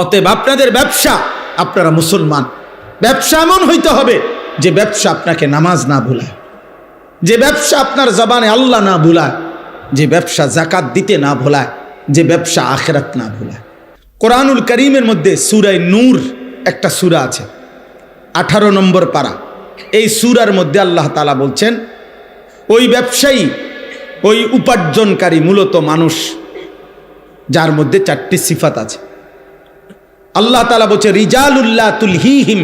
অতএব আপনাদের ব্যবসা, আপনারা মুসলমান, ব্যবসা এমন হইতে হবে যে ব্যবসা আপনাকে নামাজ না ভুলায়, যে ব্যবসা আপনার জবানে আল্লাহ না ভুলায়, যে ব্যবসা যাকাত দিতে না ভুলায়, যে ব্যবসা আখিরাত না ভুলায়। কোরআনুল কারীমের মধ্যে সূরা নূর একটা সূরা আছে, 18 নম্বর পারা। এই সূরার মধ্যে আল্লাহ তাআলা বলছেন, ওই ব্যবসায়ী, ওই উপার্জনকারী মূলত মানুষ যার মধ্যে 4টি সিফাত আছে। আল্লাহ তাআলা বলছে, রিজালুল্লাহ তুলহিহিম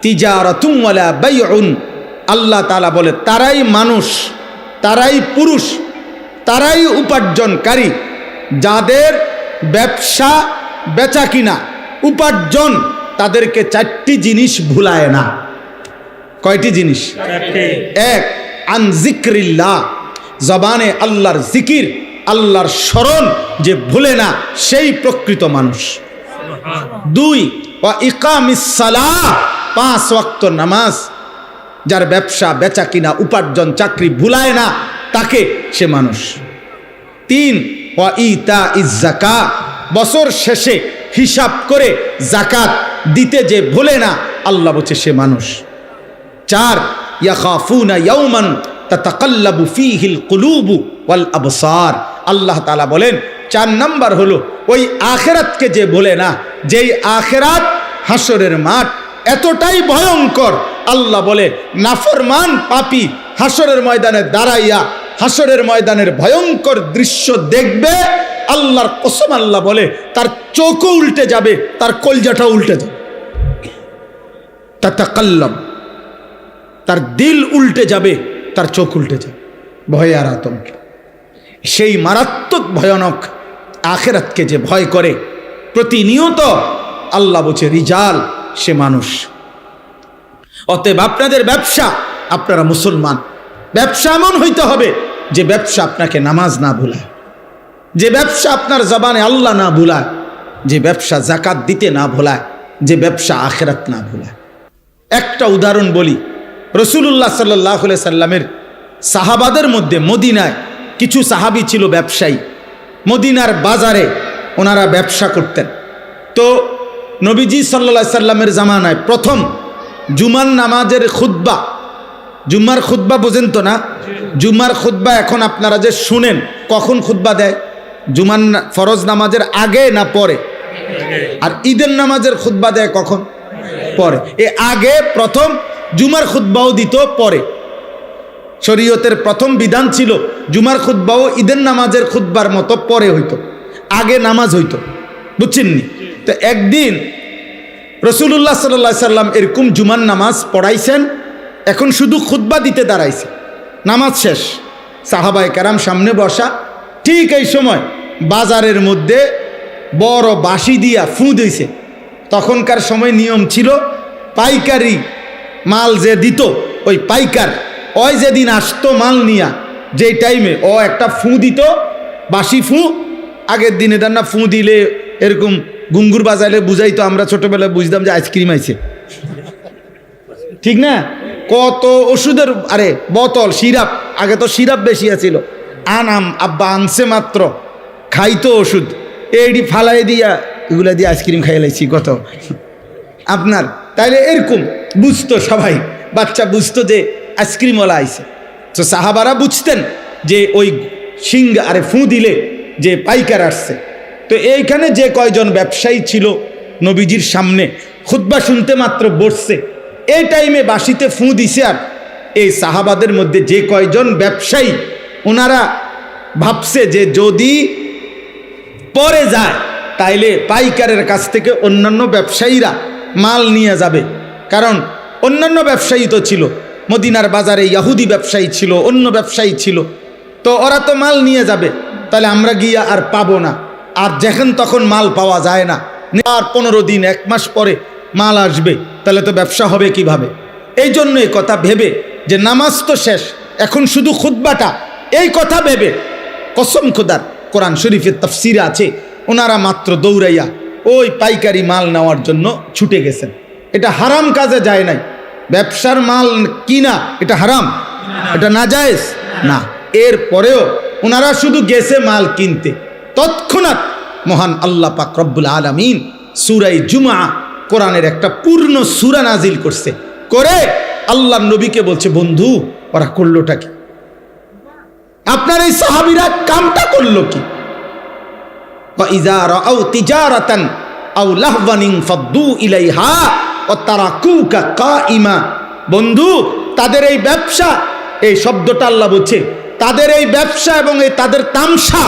তিজারাতুন ওয়ালা বাইউন। আল্লাহ তাআলা বলে, তারাই মানুষ, তারাই পুরুষ, তারাই উপার্জনকারী যাদের ব্যবসা বেচা কিনা উপার্জন তাদেরকে 4টি জিনিস ভুলায় না। কয়টি জিনিস? 1, আন যিকরিল্লাহ, জবানে আল্লাহর জিকির, আল্লাহর স্মরণ যে ভুলে না সেই প্রকৃত মানুষ। 2, ওয়া ইকামিস সালাহ, 5 ওয়াক্ত নামাজ, যার ব্যবসা বেচা কিনা উপার্জন চাকরি ভুলায় না তাকে সে মানুষ। 3, ওয়া ইতাইজ যাকাত, বছর শেষে হিসাব করে যাকাত দিতে যে ভুলে না আল্লাহ বলছে সে মানুষ। 4, ইয়াখাফুনা ইয়াওমান তাতাকাল্লাবু ফীহিল কুলুবু ওয়াল আবসার। আল্লাহ তাআলা বলেন 4 নাম্বার হলো ওই আখিরাতকে যে ভুলে না, যেই আখিরাত হাসরের মাঠ এতটাই ভয়ঙ্কর, আল্লাহ বলে নাফরমান পাপী হাসরের ময়দানে দাঁড়াইয়া হাসরের ময়দানের ভয়ঙ্কর দৃশ্য দেখবে, আল্লাহর কসম আল্লাহ বলে তার চোখও উল্টে যাবে, তার কলজাটাও উল্টে যাবে। তাতাকাল্লাম, তার দিল উল্টে যাবে, তার চোখ উল্টে যাবে ভয়ে আর আতঙ্কে। সেই মারাত্মক ভয়ানক আখিরাতকে যে ভয় করে প্রতিনিয়ত, আল্লাহ বলছে রিজাল, সে মানুষ। অতএব আপনাদের ব্যবসা, আপনারা মুসলমান, ব্যবসা এমন হইতে হবে যে ব্যবসা আপনাকে নামাজ না ভুলায়, যে ব্যবসা আপনার জবানে আল্লাহ না ভুলায়, যে ব্যবসা যাকাত দিতে না ভুলায়, যে ব্যবসা আখিরাত না ভুলায়। একটা উদাহরণ বলি, রাসূলুল্লাহ সাল্লাল্লাহু আলাইহি সাল্লামের সাহাবাদের মধ্যে মদিনায় কিছু সাহাবী ছিল ব্যবসায়ী, মদিনার বাজারে ওনারা ব্যবসা করতেন। তো নবীজি সাল্লাল্লাহু আলাইহি সাল্লামের জামানায় প্রথম জুমার নামাজের খুতবা, জুমার খুতবা বোঝেন তো না? জুমার খুতবা এখন আপনারা যে শুনেন, কখন খুতবা দেয়? জুমার ফরজ নামাজের আগে না পরে? আর ঈদের নামাজের খুতবা দেয় কখন? পরে। এ আগে প্রথম জুমার খুতবাও দিত, পরে। শরীয়তের প্রথম বিধান ছিল জুমার খুতবাও ঈদের নামাজের খুতবার মতো পরে হইতো, আগে নামাজ হইতো, বুঝছেননি? তো একদিন রাসূলুল্লাহ সাল্লাল্লাহু আলাইহি সাল্লাম এরকম জুমার নামাজ পড়াইছেন, এখন শুধু খুতবা দিতে দাঁড়াইছে, নামাজ শেষ, সাহাবায়ে কেরাম সামনে বসা। ঠিক এই সময় বাজারের মধ্যে বড় বাঁশি দিয়া ফুঁ দিয়েছে। তখনকার সময় নিয়ম ছিল পাইকারি মাল যে দিত, ওই পাইকার ওই যেদিন আসতো মাল নিয়া, যেই টাইমে ও একটা ফুঁ দিত, বাঁশি ফুঁ। আগের দিনে তার না ফুঁ দিলে এরকম গুঙ্গুর বাজাইলে বুঝাইতো, আমরা ছোটবেলায় বুঝতাম যে আইসক্রিম আইছে, ঠিক না? কত ওষুধের, আরে বোতল সিরাপ, আগে তো সিরাপ বেশি আছিল, আনাম আব্বা আনছে মাত্র, খাইতো ওষুধ, এইডি ফালাই দিয়া এগুলা দিয়ে আইসক্রিম খাই লাইছি কত আপনার। তাইলে এরকম বুঝতো সবাই, বাচ্চা বুঝতো যে আইসক্রিমওয়ালা আইছে। তো সাহাবারা বুঝতেন যে ওই শিং আরে ফুঁ দিলে যে পাইকার আসছে। তো এইখানে যে কয়জন ব্যবসায়ী ছিল নবীজির সামনে খুতবা শুনতে মাত্র বসছে, এই টাইমে বাঁশিতে ফুঁ দিছে। আর এই সাহাবাদের মধ্যে যে কয়জন ব্যবসায়ী, ওনারা ভাবছে যে যদি পরে যায় তাইলে পাইকারের কাছ থেকে অন্যান্য ব্যবসায়ীরা মাল নিয়ে যাবে, কারণ অন্যান্য ব্যবসায়ী তো ছিল মদিনার বাজারে, ইহুদি ব্যবসায়ী ছিল, অন্য ব্যবসায়ী ছিল, তো ওরা তো মাল নিয়ে যাবে, তাহলে আমরা গিয়া আর পাবো না। আর যখন তখন মাল পাওয়া যায় না, আর 15 দিন 1 মাস পরে মাল আসবে, তাহলে তো ব্যবসা হবে কিভাবে? এই জন্য এই কথা ভেবে যে নামাজ তো শেষ, এখন শুধু খুতবাটা, এই কথা ভেবে কসম খোদার কোরআন শরীফের তাফসিরে আছে, ওনারা মাত্র দৌড়াইয়া ওই পাইকারি মাল নেওয়ার জন্য ছুটে গেছেন। এটা হারাম কাজে যায় নাই, ব্যবসার মাল কিনা এটা হারাম, এটা নাজায়েজ না। এর পরেও ওনারা শুধু গেছে মাল কিনতে, তৎক্ষণাৎ মহান আল্লাহ পাক রব্বুল আলামিন সূরা জুমআ কোরআনের একটা পূর্ণ সূরা নাজিল করছে, করে আল্লাহর নবীকে বলছে, বন্ধু ওরা করলোটা কি? আপনার এই সাহাবীরা কামটা করলো কি? ওয়া ইযা রাআউ তিজারাতান আও লাহওয়ান ফাদ্দু ইলাইহা ওয়া তারাকুকা কাইমা। বন্ধু, তাদের এই ব্যবসা, এই শব্দটা আল্লাহ বলছে, তাদের এই ব্যবসা এবং এই তাদের তামসা,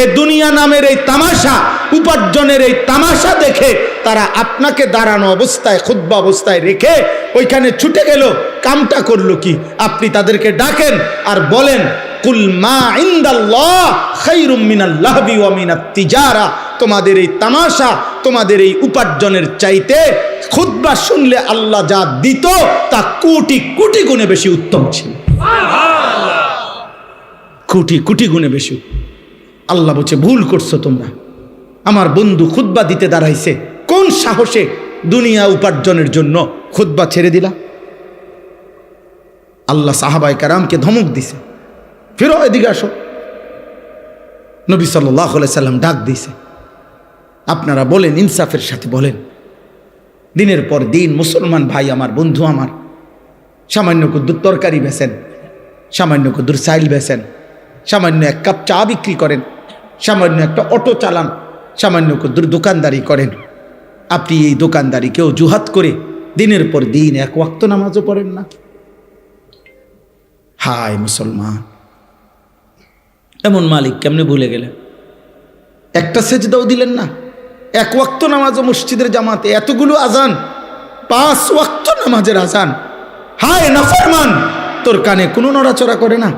এই দুনিয়া নামের এই তামাশা, উপার্জনের এই তামাশা দেখে তারা আপনাকে দাঁড়ানো অবস্থায়, খুতবা অবস্থায় রেখে ওইখানে ছুটে গেল। কামটা করলো কি? আপনি তাদেরকে ডাকেন আর বলেন, কুল মা ইনদাল্লাহ খায়রুম মিনাল লাহবি ওয়া মিনাত তিজারা। তোমাদের এই তামাশা, তোমাদের এই উপার্জনের চাইতে খুতবা শুনলে আল্লাহ যা দিত তা কোটি কোটি গুণে বেশি উত্তম ছিল। কোটি কোটি গুণে বেশি। আল্লাহ বলছে, ভুল করছো তোমরা। আমার বন্ধু খুতবা দিতে দাঁড়াইছে, কোন সাহসে দুনিয়া উপার্জনের জন্য খুতবা ছেড়ে দিলা? আল্লাহ সাহাবায়ে কেরামকে ধমক দিছে, ফিরো এদিকে আসো। নবী সাল্লাল্লাহু আলাইহি সাল্লাম ডাক দিছে, আপনারা বলেন, ইনসাফের সাথে বলেন। দিনের পর দিন মুসলমান ভাই আমার, বন্ধু আমার, সামান্য কুদ্দুর তরকারি বেচেন, সামান্য কুদ্দুর চাইল বেচেন, সামান্য এক কাপ চা বিক্রি করেন, সামান্য একটা অটো চালান, সামান্য কুদ্দুর দোকানদারি করেন। আপনি এই দোকানদারিকেও জুহাত করে দিনের পর দিন এক ওয়াক্ত নামাজও পড়েন না। হায় মুসলমান, এমন মালিক কেমনে ভুলে গেলেন? একটা সেজদাও দিলেন না, এক ওয়াক্ত নামাজও মসজিদের জামাতে, এতগুলো আজান, 5 ওয়াক্ত নামাজের আজান। হায় নাফরমান, তোর কানে কোনো নড়াচড়া করে না,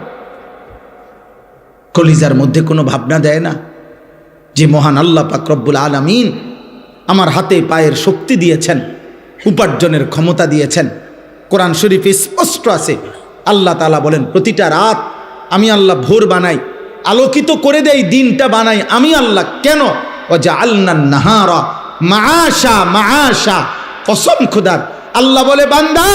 কলিজার মধ্যে কোনো ভাবনা দেয় না যে মহান আল্লাহ পাক রব্বুল আলামিন আমার হাতে পায়ের শক্তি দিয়েছেন, উপার্জনের ক্ষমতা দিয়েছেন। কোরআন শরীফে স্পষ্ট আছে, আল্লাহ তাআলা বলেন, প্রতিটা রাত আমি আল্লাহ ভোর বানাই, আলোকিত করে দেই, দিনটা বানাই আমি আল্লাহ। কেন? ওয়াজআলনান নাহারা মাআশা মাআশা। কসম খোদার, আল্লাহ বলে, বান্দা,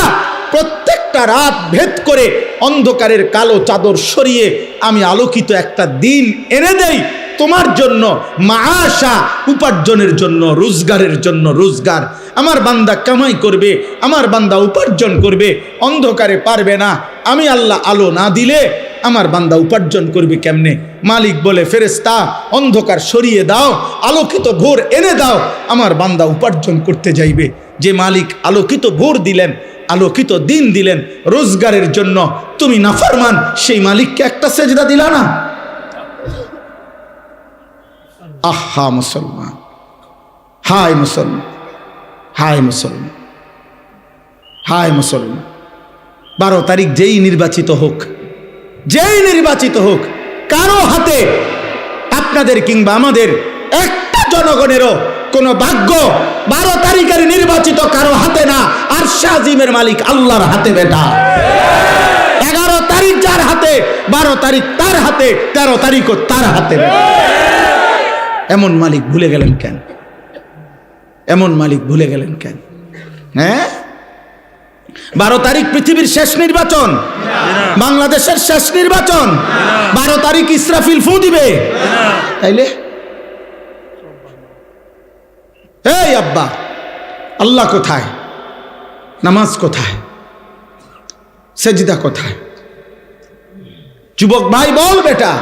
প্রত্যেকটা রাত ভেদ করে অন্ধকারের কালো চাদর সরিয়ে আমি আলোকিত একটা দিন এনে দেই তোমার জন্য, মাআশা, উপার্জনের জন্য, রোজগারের জন্য রোজগার। আমার বান্দা কামাই করবে, আমার বান্দা উপার্জন করবে, অন্ধকারে পারবে না। আমি আল্লাহ আলো না দিলে আমার বান্দা উপার্জন করবে কেমনে? মালিক বলে, ফেরেশতা অন্ধকার সরিয়ে দাও, আলোকিত ভোর এনে দাও, আমার বান্দা উপার্জন করতে যাইবে। যে মালিক আলোকিত ভোর দিলেন, আলোকিত দিন দিলেন রোজগারের জন্য, তুমি নাফরমান, সেই মালিককে একটা সেজদা দিলা না। আহা মুসলমান, হায় মুসলমান, হায় মুসলমান, হায় মুসলমান। 12 তারিখ যেই নির্বাচিত হোক, যেই নির্বাচিত হোক, কারো হাতে, আপনাদের কিংবা আমাদের একটা জনগণেরও কোনো ভাগ্য 12 তারিখের নির্বাচিত কারো হাতে না, আরশে আজিমের মালিক আল্লাহর হাতে বেটা। 11 তারিখ যার হাতে, 12 তারিখ তার হাতে, 13 তারিখও তার হাতে। এমন মালিক ভুলে গেলেন কেন? এমন মালিক ভুলে গেলেন কেন? হ্যাঁ, 12 তারিখ পৃথিবীর শেষ নির্বাচন, বাংলাদেশের শেষ নির্বাচন। 12 তারিখ ইসরাফিল ফু দিবে, তাইলে এই আব্বা, আল্লাহ কোথায়? নামাজ কোথায়? সেজদা কোথায়? যুবক ভাই বল, বেটা,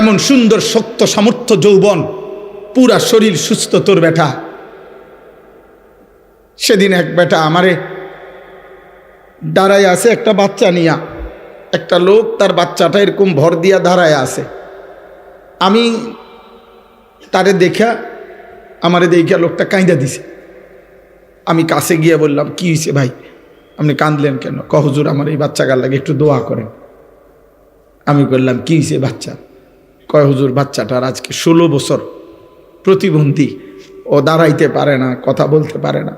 এমন সুন্দর শক্ত সামর্থ্য যৌবন, পুরা শরীর সুস্থ তোর বেটা। সেদিন এক বেটা আমারে দাঁড়ায় আছে, একটা বাচ্চা নিয়া, একটা লোক তার বাচ্চাটা এরকম ভর দিয়া দাঁড়ায় আছে। আমি তারে দেখা, আমারে দেখা লোকটা কাঁদা দিছে। আমি কাছে গিয়ে বললাম, কি হয়েছে ভাই, আপনি কাঁদলেন কেন? হুজুর, আমার এই বাচ্চাটার লাগে একটু দোয়া করেন। আমি বললাম, কি হয়েছে বাচ্চা? কয়, হুজুর, বাচ্চাটার আজকে 16 বছর, প্রতিবন্ধী, ও দাঁড়াইতে পারে না, কথা বলতে পারে না।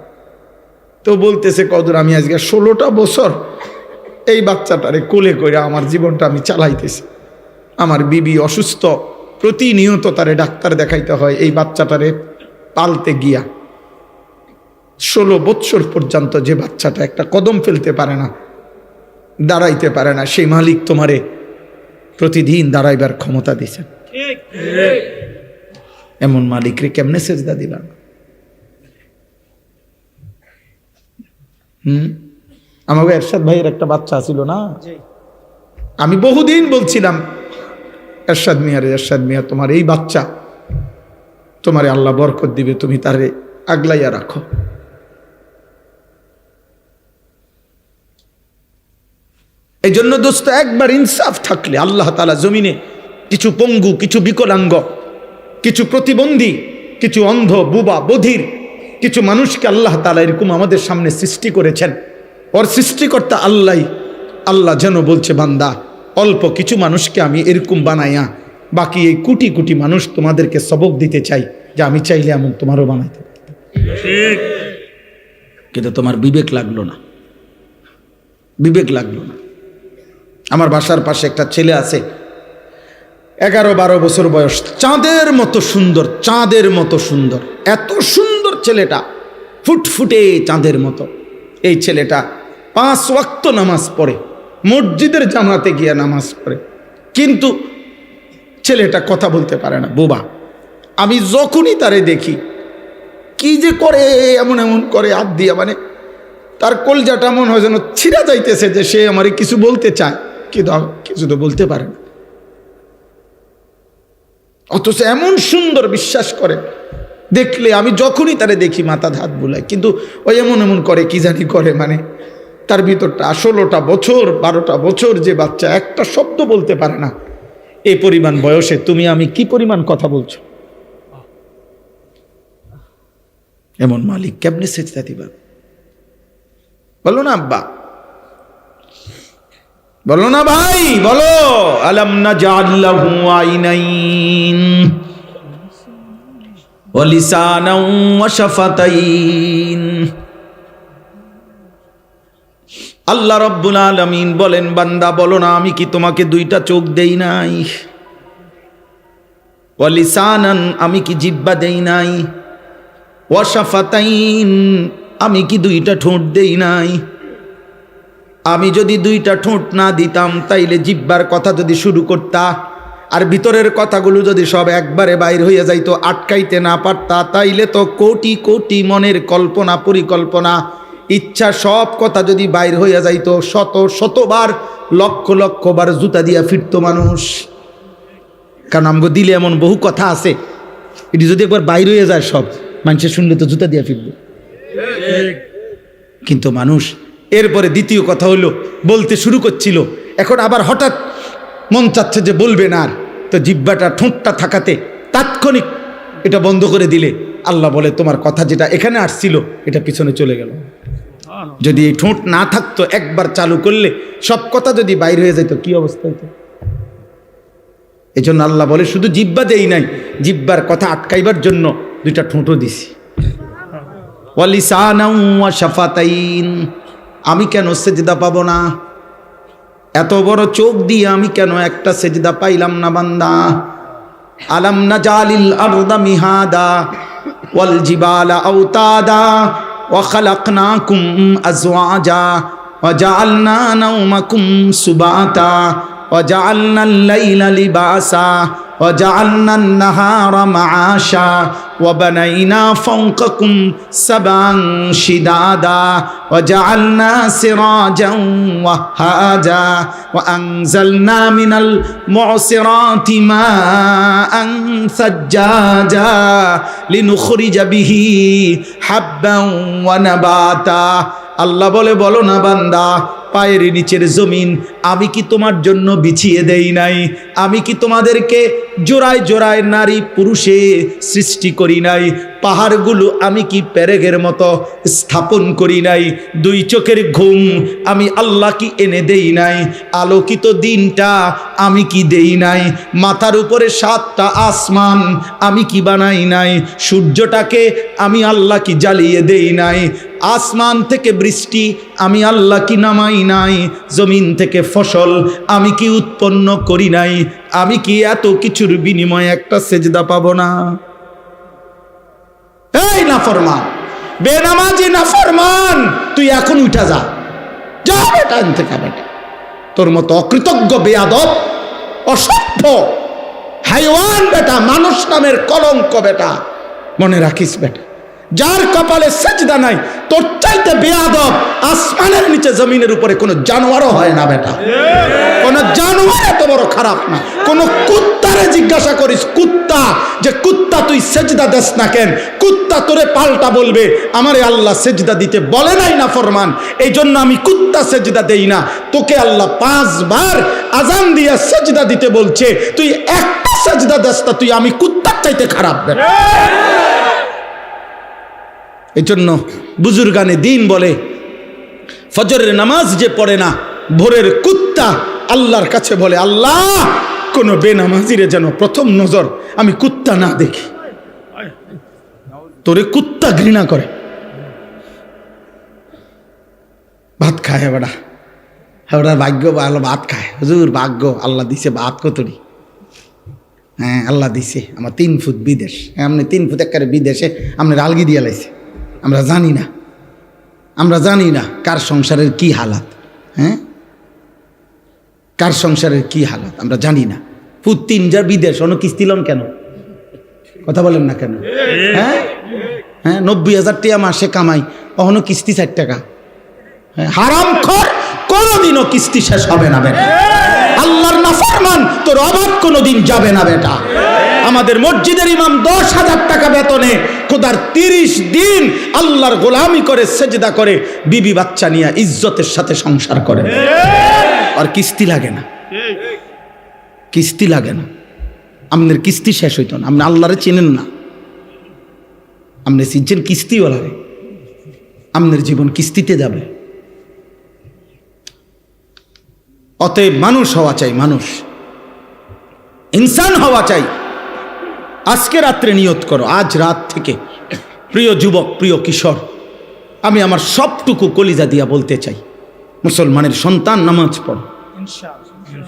তো বলতেছে, কদুর, আমি আজকে 16টা বছর এই বাচ্চাটারে কোলে করে আমার জীবনটা আমি চালাইতেছি। আমার বিবি অসুস্থ, প্রতিনিয়ত তারে ডাক্তার দেখাইতে হয় এই বাচ্চাটারে পালতে গিয়া। 16 বছর পর্যন্ত যে বাচ্চাটা একটা কদম ফেলতে পারে না, দাঁড়াইতে পারে না, সেই মালিক তোমারে প্রতিদিন দাঁড়াইবার ক্ষমতা দিয়েছেন। এমন মালিকরে কেমনে সেজদা দিবা না? আমাকে এরশাদ ভাইয়ের একটা বাচ্চা ছিল না, আমি বহুদিন বলছিলাম এরশাদ মিয়া তোমার এই বাচ্চা, তোমারে আল্লাহ বরকত দিবে, তুমি তারে আগলাইয়া রাখো। এই জন্য দোস্ত, একবার ইনসাফ থাকলে আল্লাহ তাআলা জমিনে কিছু পঙ্গু, কিছু বিকলাঙ্গ, কিছু প্রতিবন্ধী, কিছু অন্ধ, বুবা, বধির কিছু মানুষকে আল্লাহ তাআলা এরকম আমাদের সামনে সৃষ্টি করেছেন। ওর সৃষ্টিকর্তা আল্লাহ যেন বলছে, বান্দা অল্প কিছু মানুষকে আমি এরকম বানাইয়া বাকি এই কোটি কোটি মানুষ তোমাদেরকে সবক দিতে চাই যে আমি চাইলে এমন তোমারও বানাইতে পারি। কিন্তু তোমার বিবেক লাগলো না, বিবেক লাগলো না। আমার বাসার পাশে একটা ছেলে আছে, 11-12 বছর বয়স, চাঁদের মতো সুন্দর, চাঁদের মতো সুন্দর, এত সুন্দর ছেলেটা, ফুটফুটে চাঁদের মতো। এই ছেলেটা 5 ওয়াক্ত নামাজ পড়ে, মসজিদের জামাতে গিয়ে নামাজ পড়ে, কিন্তু ছেলেটা কথা বলতে পারে না, বোবা। আমি যখনই তারে দেখি কি যে করে, এমন এমন করে হাত দিয়া, মানে তার কলজাটা মনে হয় যেন ছিঁড়া যাইতেছে যে সে আমারে কিছু বলতে চায়, কিন্তু কিছু তো বলতে পারে না। অথচ এমন সুন্দর, বিশ্বাস করে দেখলে আমি যখনই তারে দেখি মাথা হাত বুলাই, কিন্তু ওই এমন এমন করে, কি জানি করে, মানে তার ভিতরটা 16টা বছর 12টা বছর যে বাচ্চা একটা শব্দ বলতে পারে না, এই পরিমাণ বয়সে তুমি আমি কি পরিমাণ কথা বলছো? এমন মালিক কেমনে সেজদা দিবা? বলো না আব্বা, বলো না ভাই, বলো। আলাম নাজআল লাহু আইনাইন ওয়া লিসানাও ওয়া শাফাতাইন। আল্লাহ রাব্বুল আলামিন বলেন, বান্দা বলো না আমি কি তোমাকে 2টা চোখ দেই নাই? ওয়া লিসানান, আমি কি জিহ্বা দেই নাই? ওয়া শাফাতাইন, আমি কি 2টা ঠোঁট দেই নাই? আমি যদি 2টা ঠোঁট না দিতাম, তাইলে জিহ্বার কথা যদি শুরু করতা আর ভিতরের কথাগুলো যদি সব একবারে বাইর হইয়া যাইতো, আটকাইতে না পারতা, তাইলে তো কোটি কোটি মনের কল্পনা, পরিকল্পনা, ইচ্ছা, সব কথা যদি বাইর হইয়া যাইতো, শত শতবার, লক্ষ লক্ষ বার জুতা দিয়া ফিরতো মানুষ। কারণ আমগো দিলে এমন বহু কথা আছে, এটি যদি একবার বাইর হইয়া যায় সব, মানুষের শুনলে তো জুতা দিয়া ফিরবে। কিন্তু মানুষ এরপরে দ্বিতীয় কথা হলো, বলতে শুরু করছিল, এখন আবার হঠাৎ মন চাচ্ছে যে বলবে না, আর তো জিহ্বাটা, ঠোঁটটা থাকাতে তাৎক্ষণিক এটা বন্ধ করে দিলে আল্লাহ বলে তোমার কথা যেটা এখানে আসছিল এটা পিছনে চলে গেল। যদি এই ঠোঁট না থাকতো, একবার চালু করলে সব কথা যদি বাইর হয়ে যেত, কি অবস্থা হতো? এই জন্য আল্লাহ বলে শুধু জিহ্বা দেই নাই, জিহ্বার কথা আটকাইবার জন্য 2টা ঠোঁটও দিছি। ওয়া লিসানাও ওয়া শাফাতাইন, আমি কেন সেজদা পাবো না? এত বড় চোখ দিয়ে আমি কেন একটা সেজদা পাইলাম না বান্দা? আলাম নাজালিল আরদা মিহাদা ওয়াল জিবালা আওতাদা ওয়া খালাকনাকুম আজওয়াজা ওয়া জাআলনা নাওমাকুম সুবাতা ওয়া জাআলনাল লাইলা লিবাসা ওয়া জাআলনান নাহারা মাআশা ওয়া বানাইনা ফাওকাকুম সাবান শিদাদা ওয়া জাআলনা সিরাজান ওয়াহাজা ওয়া আনজালনা মিনাল মু'সিরাতি মাআন সাজ্জাজা লিনুখরিজা বিহি হাব্বান ওয়া নাবাতা। আল্লাহ বলে, বলো না বান্দা, পায়ের নিচের জমিন আমি কি তোমার জন্য বিছিয়ে দেই নাই? আমি কি তোমাদেরকে জোড়ায় জোড়ায় নারী পুরুষে সৃষ্টি করি নাই? পাহাড়গুলো আমি কি পেরেকের মতো স্থাপন করি নাই? 2 চোখের ঘুম আমি আল্লাহ কি এনে দেই নাই? আলোকিত দিনটা আমি কি দেই নাই? মাথার উপরে 7টা আসমান আমি কি বানাই নাই? সূর্যটাকে আমি আল্লাহ কি জ্বালিয়ে দেই নাই? আসমান থেকে বৃষ্টি আমি আল্লাহ কি নামাই নাই? জমিন থেকে ফসল আমি কি উৎপন্ন করি নাই? আমি কি এত কিছুর বিনিময়ে একটা সেজদা পাবো না? এই নাফরমান, বেনামাজি নাফরমান, তুই এখন উঠা যা, যা বেটা এখান থেকে, বেটা তোর মতো অকৃতজ্ঞ, বেয়াদব, অসভ্য, হাইওয়ান বেটা, মানুষ নামের কলঙ্ক বেটা। মনে রাখিস বেটা, যার কপালে সেজদা নাই তোর চাইতে বেয়াদব আসমানের নিচে জমিনের উপরে কোনো জানোয়ারও হয় না বেটা। কোন জানোয়ার এত বড় খারাপ না। কোন কুত্তারে জিজ্ঞাসা করিস, কুত্তা, যে কুত্তা তুই সেজদা দেস না কেন, কুত্তা তোরে পাল্টা বলবে আমারে আল্লাহ সেজদা দিতে বলে নাই না ফরমান, এই জন্য আমি কুত্তা সেজদা দেই না। তোকে আল্লাহ 5 বার আজান দিয়া সেজদা দিতে বলছে, তুই একটা সেজদা দেস না, তুই আমি কুত্তার চাইতে খারাপ বেটা। এই জন্য বুজুর্গানে দিন বলে, ফজরের নামাজ যে পড়ে না, ভোরের কুত্তা আল্লাহর কাছে বলে, আল্লাহ কোন বেনামাজিরে যেন প্রথম নজর আমি কুত্তা না দেখি। তোরে কুত্তা ঘৃণা করে। ভাত খায় বেড়া, হ্যাঁ ভাগ্য ভালো ভাত খায়। হুজুর ভাগ্য আল্লাহ দিছে ভাত কতরি। হ্যাঁ আল্লাহ দিছে, আমার 3 ফুট বিদেশ, আপনি 3 ফুট একেবারে বিদেশে আপনার আলগি দিয়া লাইছে। আমরা জানি না, আমরা জানি না কার সংসারের কি হালাত। হ্যাঁ, কার সংসারের কি হালাত আমরা জানি না। ফুট 3 যা বিদেশ, অন্য কিস্তি লন কেন? কথা বলেন না কেন? হ্যাঁ হ্যাঁ, 90,000 টাকা মাসে কামাই, অহনো কিস্তি 4 টাকা। হারামখোর, কোনোদিনও কিস্তি শেষ হবে না বেটা। আল্লাহর নাফরমান, তোর অভাব কোনোদিন যাবে না বেটা। আমাদের মসজিদের ইমাম 10,000 টাকা বেতনে খোদার 30 দিন আল্লাহর গোলামি করে, সেজদা করে, বিবি বাচ্চা নিয়ে ইজ্জতের সাথে সংসার করে, আর কিস্তি লাগে না, কিস্তি লাগে না। আপনার কিস্তি শেষ হইত না, আপনি আল্লাহরে চেনেন না, আপনি চিনছেন কিস্তিওয়ালারে, আপনার জীবন কিস্তিতে যাবে। অতএব মানুষ হওয়া চাই, মানুষ ইনসান হওয়া চাই। আজকে রাত্রে নিয়ত করো, আজ রাত থেকে প্রিয় যুবক, প্রিয় কিশোর, আমি আমার সবটুকু কলিজা দিয়া বলতে চাই, মুসলমানের সন্তান নামাজ পড়ো,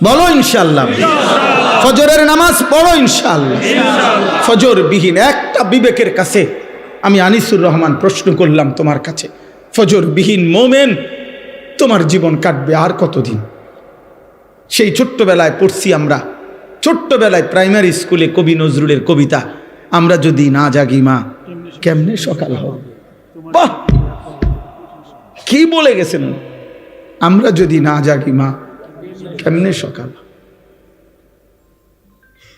বলো ইনশাআল্লাহ। ফজরের নামাজ পড়ো ইনশাআল্লাহ। ফজর বিহীন একটা বিবেকের কাছে আমি আনিসুর রহমান প্রশ্ন করলাম তোমার কাছে, ফজর বিহীন মোমেন তোমার জীবন কাটবে আর কতদিন? সেই ছোট্টবেলায় পড়ছি আমরা, ছোট্টবেলায় প্রাইমারি স্কুলে কবি নজরুলের কবিতা, আমরা যদি না জাগি মা কেমনে সকাল হবে। বাহ, কি বলে গেছেন, আমরা যদি না জাগি মা কেমনে সকাল,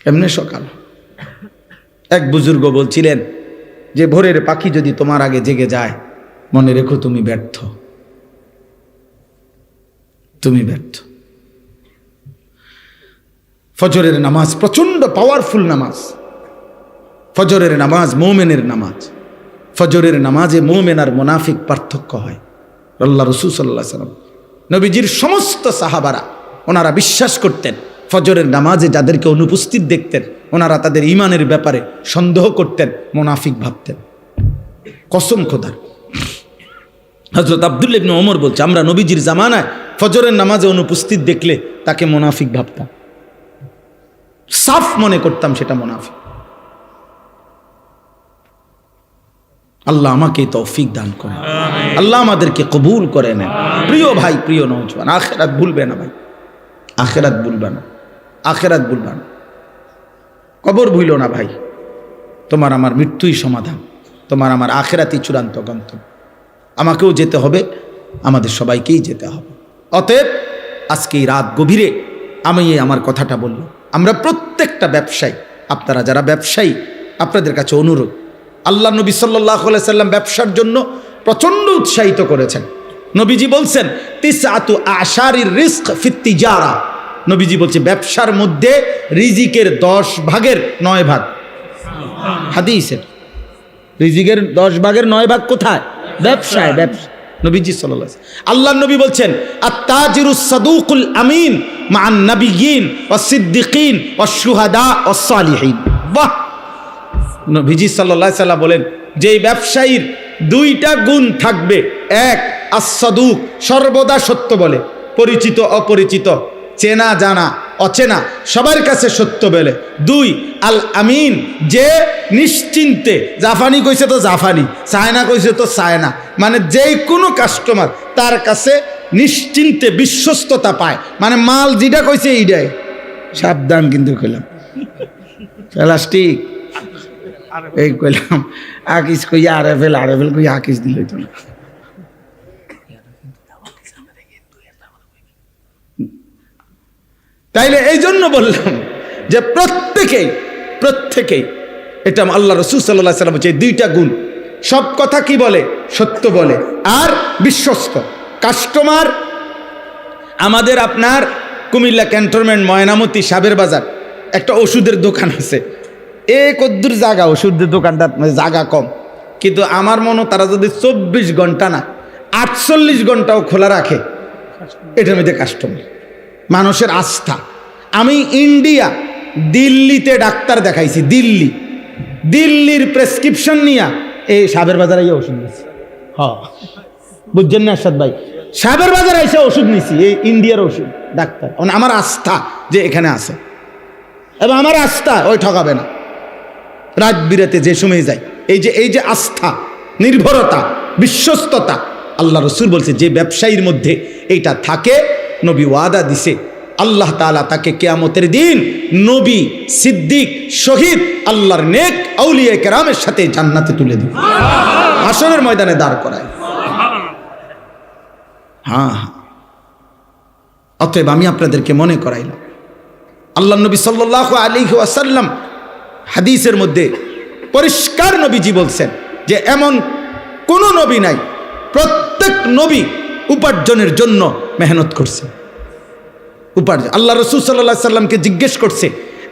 কেমনে সকাল। এক বুজুর্গ বলছিলেন যে ভোরের পাখি যদি তোমার আগে জেগে যায়, মনে রেখো তুমি ব্যর্থ, তুমি ব্যর্থ। ফজরের নামাজ প্রচন্ড পাওয়ারফুল নামাজ। ফজরের নামাজ মোমেনের নামাজ। ফজরের নামাজে মোমেন আর মুনাফিক পার্থক্য হয়। আল্লাহ রাসূল সাল্লাল্লাহু আলাইহি ওয়াসাল্লাম, নবীজির সমস্ত সাহাবারা ওনারা বিশ্বাস করতেন, ফজরের নামাজে যাদেরকে অনুপস্থিত দেখতেন ওনারা তাদের ঈমানের ব্যাপারে সন্দেহ করতেন, মুনাফিক ভাবতেন। কসম খোদার, হযরত আব্দুল্লাহ ইবনে ওমর বলছে, আমরা নবীজির জামানায় ফজরের নামাজে অনুপস্থিত দেখলে তাকে মুনাফিক ভাবতাম, সাফ মনে করতাম সেটা মুনাফিক। আল্লাহ আমাকে তৌফিক দান করেন, আল্লাহ আমাদেরকে কবুল করে নেন। প্রিয় ভাই, প্রিয় নওজওয়ান, আখিরাত ভুলবে না ভাই, আখিরাত ভুলবে না, আখিরাত ভুলবে না, কবর ভুলো না ভাই। তোমার আমার মৃত্যুই সমাধান, তোমার আমার আখিরাতই চূড়ান্ত গন্তব্য। আমাকেও যেতে হবে, আমাদের সবাইকেই যেতে হবে। অতএব আজকে এই রাত গভীরে আমি আমার কথাটা বললাম। আমরা প্রত্যেকটা ব্যবসায়ী, আপনারা যারা ব্যবসায়ী, আপনাদের কাছে অনুরোধ, আল্লাহ নবী সাল্লাল্লাহু আলাইহি সাল্লাম ব্যবসার জন্য প্রচণ্ড উৎসাহিত করেছেন। নবীজি বলছেন, তিসআতু আশারির রিজক ফিত তিজারা। নবীজি বলছে ব্যবসার মধ্যে রিজিকের 10 ভাগের 9 ভাগ, হাদিসের রিজিকের 10 ভাগের 9 ভাগ কোথায়? ব্যবসায়। ব্যবসা নবীজি সাল্লাল্লাহু আলাইহি ওয়াসাল্লাম, আল্লাহর নবী বলছেন, আত-তাজিরুস সাদুকুল আমিন মা'আন নাবিয়্যিন ওয়াস সিদ্দিকিন ওয়াস শুহাদা ওয়াস সালিহিন। বাহ, নবীজি সাল্লাল্লাহু আলাইহি ওয়াসাল্লাম বলেন, যেই ব্যবসায়ীর 2টা গুণ থাকবে, 1 আস-সাদুক, সর্বদা সত্য বলে, পরিচিত অপরিচিত, চেনা জানা অচেনা সবার কাছে সত্য বলে। 2 আল আমিন, যে নিশ্চিন্তে, জাফানি কইছে তো জাফানি, চায়না কইছে তো চায়না, মানে যেই কোনো কাস্টমার তার কাছে নিশ্চিন্তে বিশ্বস্ততা পায়, মানে মাল যেটা কইছে এইটাই। সাবধান কিন্তু কইলাম, প্লাস্টিক এই কইলাম আকিস কই আরএফএল কই আকিস দিল তো না। তাইলে এই জন্য বললাম যে প্রত্যেকেই এটা আল্লাহ রাসূল সাল্লাল্লাহু আলাইহি ওয়াসাল্লাম বলেছে দুইটা গুণ, সব কথা কি বলে, সত্য বলে, আর বিশ্বস্ত। কাস্টমার আমাদের আপনার কুমিল্লা ক্যান্টনমেন্ট ময়নামতি সাবের বাজার একটা ওষুধের দোকান আছে, কদ্দুর জায়গা ওষুধের দোকানটা জায়গা কম, কিন্তু আমার মনে তারা যদি 24 ঘন্টা না 48 ঘন্টাও খোলা রাখে, এটার মধ্যে কাস্টমার, মানুষের আস্থা। আমি ইন্ডিয়া দিল্লিতে ডাক্তার দেখাইছি, দিল্লির প্রেসক্রিপশন নিয়ে এই সাবের বাজারে ওষুধ নিয়েছি। হ্যাঁ বুঝছেন না আরশাদ ভাই, সাবের বাজারে এসে ওষুধ নিয়েছি, এই ইন্ডিয়ার ওষুধ ডাক্তার। আমার আস্থা যে এখানে আছে, এবং আমার আস্থা ওই ঠকাবে না। রাত বিরাতে যে সময় যায়, এই যে আস্থা, নির্ভরতা, বিশ্বস্ততা, আল্লাহ রসুল বলছে যে ব্যবসায়ীর মধ্যে এইটা থাকে, নবী ওয়াদা দিছে আল্লাহ তাআলা তাকে কিয়ামতের দিন নবী, সিদ্দিক, শহীদ, আল্লাহর নেক আউলিয়া কেরামের সাথে জান্নাতে তুলে দিবে, হাসরের ময়দানে দাঁড় করায়। হ্যাঁ, অতএব আমি আপনাদেরকে মনে করাইলাম, আল্লাহ নবী সাল্লাল্লাহু আলাইহি ওয়াসাল্লাম হাদিসের মধ্যে পরিষ্কার নবীজি বলছেন যে এমন কোন নবী নাই, প্রত্যেক নবী উপার্জনের জন্য মেহনত করছে। উপার্জন, আল্লাহ রাসূল সাল্লাল্লাহু আলাইহি সাল্লামকে জিজ্ঞেস করছে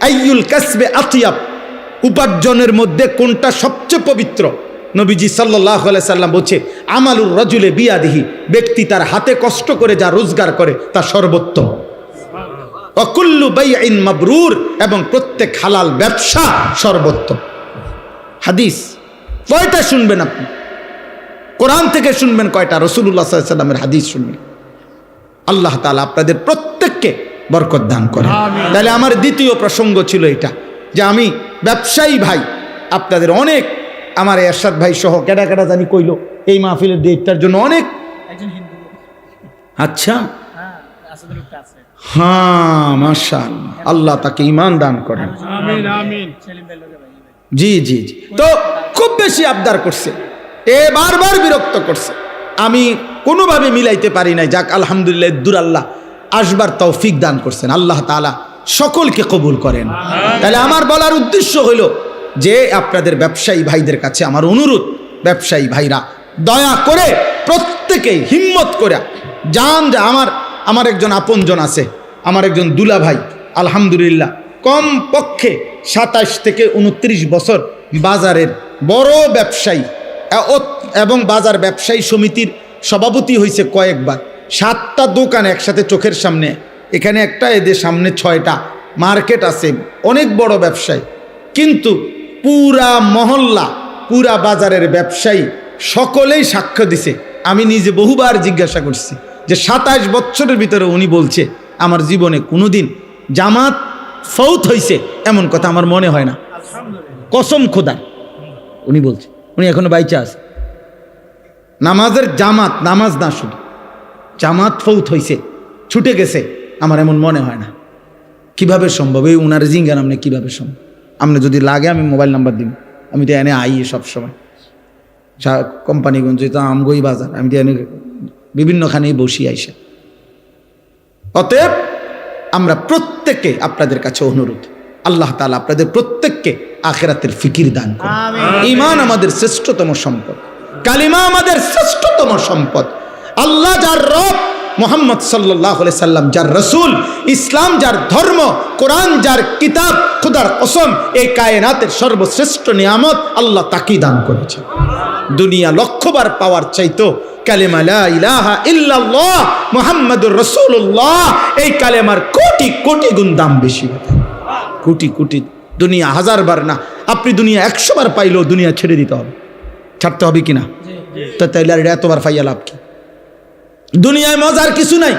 আইয়ুল কাসবে আতিয়াব, উপার্জনের মধ্যে কোনটা সবচেয়ে পবিত্র? নবীজি সাল্লাল্লাহু আলাইহি সাল্লাম বলছে আমালুর রাজুলে বিয়াদিহি, ব্যক্তি তার হাতে কষ্ট করে যা রোজগার করে তা সর্বোত্তম। ওয়াকুল্লু বাইইন মাবরুর, এবং প্রত্যেক হালাল ব্যবসা সর্বোত্তম। হাদিস কয়টা শুনবেন আপনি? কোরআন থেকে শুনবেন কয়টা? রাসূলুল্লাহ সাল্লাল্লাহু আলাইহি সাল্লামের হাদিস শুনবেন। আল্লাহ তাআলা আপনাদের প্রত্যেককে বরকত দান করেন। তাহলে আমার দ্বিতীয় প্রসঙ্গ ছিল এটা, যে আমি ব্যবসায়ী ভাই আপনাদের অনেক, আমার এরশাদ ভাই সহ কেডা কেডা জানি কইল এই মাহফিলের ডেটটার জন্য অনেক। আচ্ছা, হ্যাঁ মাশাআল্লাহ, আল্লাহ তাকে ঈমান দান করেন। জি জি জি। তো খুব বেশি আবদার করছে, বারবার বিরক্ত করছে, আমি কোনোভাবে মিলাইতে পারি নাই। যাক আলহামদুলিল্লাহ, দূর আল্লাহ আসবার তৌফিক দান করছেন, আল্লাহ তাআলা সকলকে কবুল করেন। তাহলে আমার বলার উদ্দেশ্য হলো যে আপনাদের ব্যবসায়ী ভাইদের কাছে আমার অনুরোধ, ব্যবসায়ী ভাইরা দয়া করে প্রত্যেকেই হিম্মত করে যান। যে আমার একজন আপনজন আছে, আমার একজন দুলা ভাই, আলহামদুলিল্লাহ কম পক্ষে 27 থেকে 29 বছর বাজারের বড় ব্যবসায়ী, এবং বাজার ব্যবসায়ী সমিতির সভাপতি হয়েছে কয়েকবার। 7টা দোকান একসাথে চোখের সামনে, এখানে একটা, এদের সামনে 6টা, মার্কেট আছে, অনেক বড় ব্যবসায়ী। কিন্তু পুরা মহল্লা, পুরা বাজারের ব্যবসায়ী সকলেই সাক্ষ্য দিছে। আমি নিজে বহুবার জিজ্ঞাসা করছি যে 27 বছরের ভিতরে উনি বলছে আমার জীবনে কোনোদিন জামাত ফৌত হয়েছে এমন কথা আমার মনে হয় না, কসম খোদা। উনি বলছে, উনি এখনো বাইচা আছে। নামাজের জামাত, নামাজ না শুধু জামাত ফৌত হয়েছে, ছুটে গেছে, আমার এমন মনে হয় না। কিভাবে সম্ভব? এই উনার জিঙ্গান আপনি কিভাবে সম্ভব? আপনি যদি লাগে আমি মোবাইল নাম্বার দিব, আমি তো এনে আই সবসময় কোম্পানিগঞ্জ, তো আমগই বাজার, আমি তো এনে বিভিন্নখানেই বসি আইসা। অতএব আমরা প্রত্যেককে আপনাদের কাছে অনুরোধ, আল্লাহ তাআলা আপনাদের প্রত্যেককে আখিরাতের ফিকির দান করুন। ঈমান আমাদের শ্রেষ্ঠতম সম্পদ, কালিমা আমাদের শ্রেষ্ঠতম সম্পদ। আল্লাহ যার রব, মুহাম্মদ সাল্লাল্লাহু আলাইহি সাল্লাম যার রাসূল, ইসলাম যার ধর্ম, কোরআন যার কিতাব, খোদার কসম এই কায়নাতের সর্বশ্রেষ্ঠ নিয়ামত আল্লাহ তাকেই দান করেছেন। দুনিয়া লক্ষবার পাওয়ার চাইতো কালেমা লা ইলাহা ইল্লাল্লাহ মুহাম্মাদুর রাসূলুল্লাহ, এই কালেমার কোটি কোটি গুণ দাম বেশি, কোটি কোটি। দুনিয়া 1000 বার না, আপনি দুনিয়া 100 বার পাইলেও দুনিয়া ছেড়ে দিতে হবে, ছাড়তে হবে কিনা? তো তাইলে আর এতবার পাইয়া লাভ কি? দুনিয়ায় মজার কিছু নাই,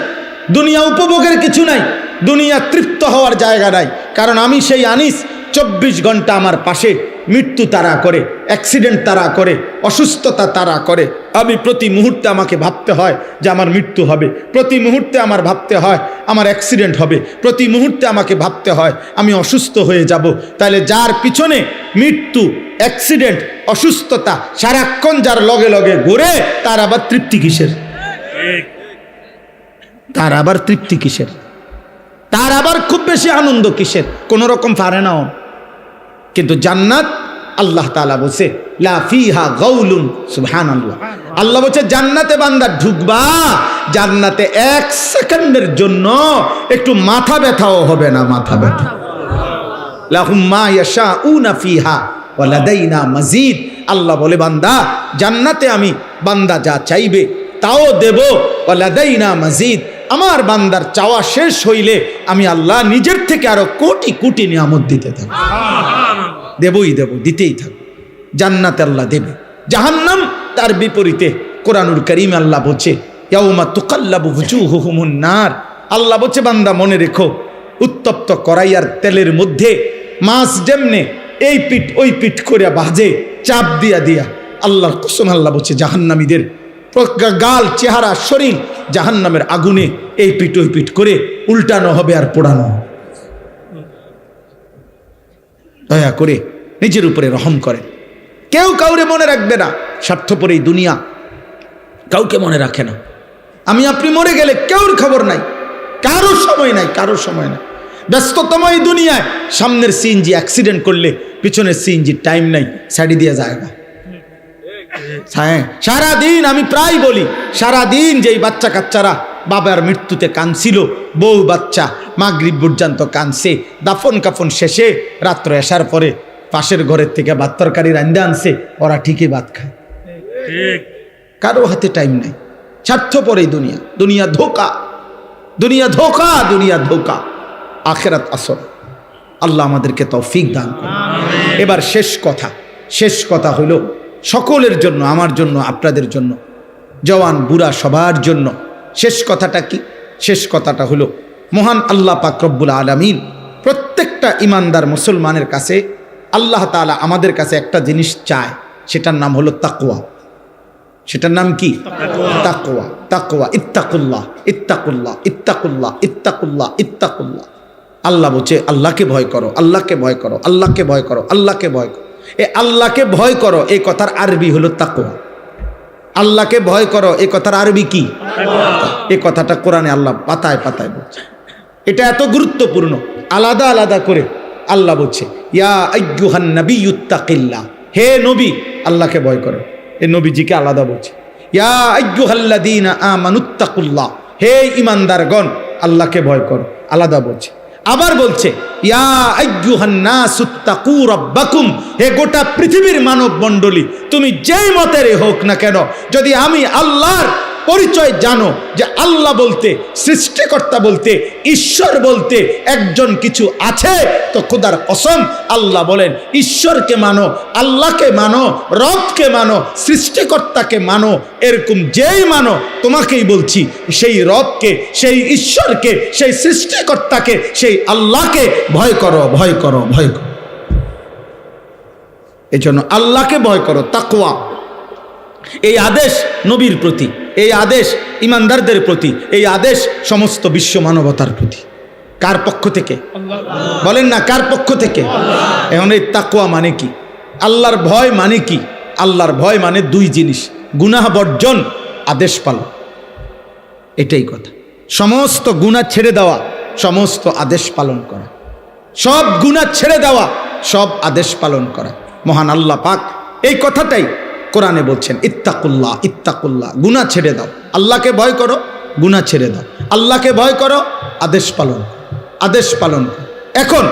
দুনিয়া উপভোগের কিছু নাই, দুনিয়া তৃপ্ত হওয়ার জায়গা নাই। কারণ আমি সেই আনিস 24 ঘন্টা আমার পাশে মৃত্যু তাড়া করে, অ্যাক্সিডেন্ট তাড়া করে, অসুস্থতা তাড়া করে। আমি প্রতি মুহূর্তে আমাকে ভাবতে হয় যে আমার মৃত্যু হবে, প্রতি মুহূর্তে আমার ভাবতে হয় আমার অ্যাক্সিডেন্ট হবে, প্রতি মুহূর্তে আমাকে ভাবতে হয় আমি অসুস্থ হয়ে যাব। তাহলে যার পিছনে মৃত্যু, অ্যাক্সিডেন্ট, অসুস্থতা সারাক্ষণ যার লগে লগে ঘুরে, তার আবার তৃপ্তি কিসের? তার আবার তৃপ্তি কিসের? তার আবার খুব বেশি আনন্দ কিসের? কোন রকম পারে না। কিন্তু জান্নাত, আল্লাহ তাআলা বলছে লা ফিহা গাউলুন, সুবহানাল্লাহ। আল্লাহ বলছে জান্নাতে বান্দা ঢুকবা, জান্নাতে এক সেকেন্ডের জন্য একটু মাথা ব্যথাও হবে না, মাথা ব্যথা। লাহুম মা ইয়াশাউনা ফিহা ওয়া লাদাইনা মাজিদ। আল্লাহ বলে বান্দা জান্নাতে আমি বান্দা যা চাইবে তাও দেব, ওয়া লাদাইনা মাজিদ। আমার বান্দার চাওয়া শেষ হইলে আমি আল্লাহ নিজের থেকে আরো কোটি কোটি নিয়ামত দিতে থাকবো, দেবই দেব, দিতেই থাকবো। জান্নাতে আল্লাহ দেবে। জাহান্নাম তার বিপরীতে কোরআনুল কারীম আল্লাহ বলছে ইয়াউমা তুকাল্লাবু ওয়ুজুহুহুমুন নার। আল্লাহ বলছে বান্দা মনে রেখো, উত্তপ্ত কড়াইয়ার তেলের মধ্যে মাছ যেমনে এই পিঠ ওই পিঠ করে ভাজে, চাপ দিয়া দিয়া, আল্লাহর কসম আল্লাহ বলছে জাহান্নামীদের গাল, চেহারা, শরীর জাহান্নামের আগুনে এই পিঠ ওই পিঠ করে উল্টানো হবে আর পোড়ানো হবে। দয়া করে নিজের উপরে রহম করেন। কেউ কাউরে মনে রাখবে না, স্বার্থপর এই দুনিয়া কাউকে মনে রাখে না। আমি আপনি মরে গেলে কেউর খবর নাই, কারো সময় নাই, কারো সময় নাই। ব্যস্ততম এই দুনিয়ায় সামনের সিএনজি অ্যাক্সিডেন্ট করলে পিছনের সিএনজি টাইম নাই, সাইডে দিয়ে যায় না। হ্যাঁ, সারাদিন আমি প্রায় বলি, সারাদিন যেই বাচ্চা কাচ্চারা বাবার মৃত্যুতে কাঁদছিল, বউ বাচ্চা মাগরিব পর্যন্ত কাঁদছে, দাফন কাফন শেষে রাত্র আসার পরে পাশের ঘরের থেকে ভাত তরকারি রান্না আনছে, ওরা ঠিকই ভাত খায়। কারো হাতে টাইম নাই, স্বার্থপর এই দুনিয়া। দুনিয়া ধোকা, দুনিয়া ধোকা, দুনিয়া ধোকা, আখিরাত আসল। আল্লাহ আমাদেরকে তৌফিক দান করুন। এবার শেষ কথা হলো সকলের জন্য, আমার জন্য, আপনাদের জন্য, জওয়ান বুড়া সবার জন্য। শেষ কথাটা কি? শেষ কথাটা হলো মহান আল্লাহ পাক রব্বুল আলামিন প্রত্যেকটা ইমানদার মুসলমানের কাছে, আল্লাহ তাআলা আমাদের কাছে একটা জিনিস চায়, সেটার নাম হলো তাকওয়া। সেটার নাম কি? তাকওয়া। তাকওয়া, ইত্তাকুল্লাহ, ইত্তাকুল্লাহ, ইত্তাকুল্লাহ, ইত্তাকুল্লাহ, ইত্তাকুল্লাহ। আল্লাহ বলছে আল্লাহকে ভয় করো, আল্লাহকে ভয় করো, আল্লাহকে ভয় করো, আল্লাহকে ভয় করো। এ আল্লাহকে ভয় করো এই কথার আরবি হলো তাকওয়া। আল্লাহকে ভয় করো এই কথার আরবি কি? এই কথাটা কোরআনে আল্লাহ পাতায় পাতায় বলছে। এটা এত গুরুত্বপূর্ণ, আলাদা আলাদা করে আল্লাহ বলছে ইয়া আইয়ুহান নাবিয়্যুত্তাকিল্লাহ, হে নবী আল্লাহকে ভয় করো। এই নবীজিকে আলাদা বলছে ইয়া আইয়ুহাল্লাযীনা আমানুত্তাকুল্লাহ, হে ঈমানদারগণ আল্লাহকে ভয় করো, আলাদা বলছে। আবার বলছে ইয়া আইয়ুহান নাসুত্তাকু রাব্বাকুম, হে গোটা পৃথিবীর মানব মণ্ডলী তুমি যেই মতেরই হোক না কেন, যদি আমি আল্লাহর পরিচয় জানো যে আল্লাহ বলতে, সৃষ্টিকর্তা বলতে, ঈশ্বর বলতে একজন কিছু আছে, তো খোদার কসম আল্লাহ বলেন ঈশ্বরকে মানো, আল্লাহকে মানো, রবকে মানো, সৃষ্টিকর্তাকে মানো। এরকম যেই মানো, তোমাকেই বলছি সেই রবকে, সেই ঈশ্বরকে, সেই সৃষ্টিকর্তাকে, সেই আল্লাহকে ভয় করো, ভয় করো, ভয় করো। এই জন্য আল্লাহকে ভয় করো, তাকওয়া। এই আদেশ নবীর প্রতি, এই আদেশ ইমানদারদের প্রতি, এই আদেশ সমস্ত বিশ্ব মানবতার প্রতি। কার পক্ষ থেকে? বলেন না, কার পক্ষ থেকে? এখন এই তাকওয়া মানে কি? আল্লাহর ভয় মানে কি? আল্লাহর ভয় মানে দুই জিনিস, গুনাহ বর্জন, আদেশ পালন। এটাই কথা। সমস্ত গুনাহ ছেড়ে দেওয়া, সমস্ত আদেশ পালন করা। সব গুনাহ ছেড়ে দেওয়া, সব আদেশ পালন করা। মহান আল্লাহ পাক এই কথাটাই কোরআনে বলছেন ইত্তাকুল্লাহ, ইত্তাকুল্লাহ, গুনাহ ছেড়ে দাও, আল্লাহকে ভয় করো, গুনাহ ছেড়ে দাও, আল্লাহকে ভয় করো, আদেশ পালন, আদেশ পালন। এখন